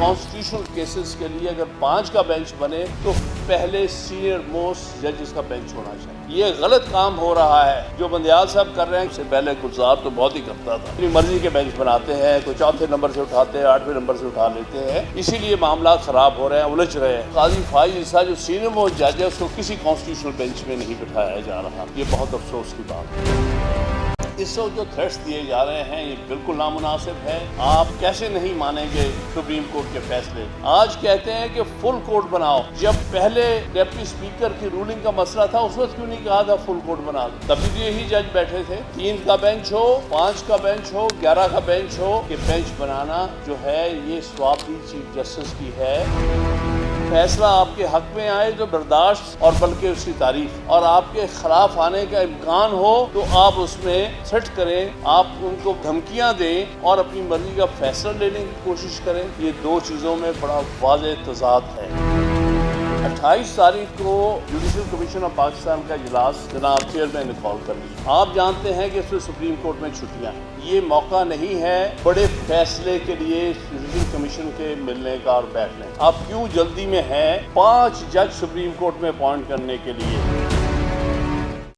Constitutional cases के लिए अगर 5 का बेंच बने तो पहले सीनियर मोस्ट जजेस का बेंच होना चाहिए। ये गलत काम हो रहा है जो बंदयाल साहब कर रहे हैं। इससे पहले गुलजार तो बहुत ही करता था, अपनी मर्जी के बेंच बनाते हैं, कोई चौथे नंबर से उठाते हैं, 8वें नंबर से उठा लेते हैं, इसीलिए मामला खराब हो रहे हैं, उलझ रहे हैं। काजी फाइज ईसा जो सीनियर मोस्ट जज है उसको किसी कॉन्स्टिट्यूशनल बेंच में नहीं बिठाया जा रहा। ये बहुत अफसोस की बात है। इस वक्त जो थ्रेट्स दिए जा रहे हैं ये बिल्कुल नामुनासिब है। आप कैसे नहीं मानेंगे सुप्रीम कोर्ट के फैसले? आज कहते हैं कि फुल कोर्ट बनाओ, जब पहले डिप्टी स्पीकर की रूलिंग का मसला था उस वक्त क्यों नहीं कहा था फुल कोर्ट बना दो? तभी तो यही जज बैठे थे। 3 का बेंच हो, 5 का बेंच हो, 11 का बेंच हो, कि बेंच बनाना जो है ये स्वाब भी चीफ जस्टिस की है। फैसला आपके हक में आए तो बर्दाश्त और बल्कि उसकी तारीफ, और आपके खिलाफ आने का इम्कान हो तो आप उसमें थ्रेट करें, आप उनको धमकियां दें और अपनी मर्जी का फैसला लेने की कोशिश करें। ये 2 चीज़ों में बड़ा वाज़ेह तज़ाद है। 28 तारीख को जुडिशल कमीशन ऑफ पाकिस्तान का इजलास जनाब चेयरमैन ने कॉल कर लिया। आप जानते हैं कि इसमें सुप्रीम कोर्ट में छुट्टियां हैं। ये मौका नहीं है बड़े फैसले के लिए जुडिशल कमीशन के मिलने का और बैठने। आप क्यों जल्दी में हैं 5 जज सुप्रीम कोर्ट में अपॉइंट करने के लिए?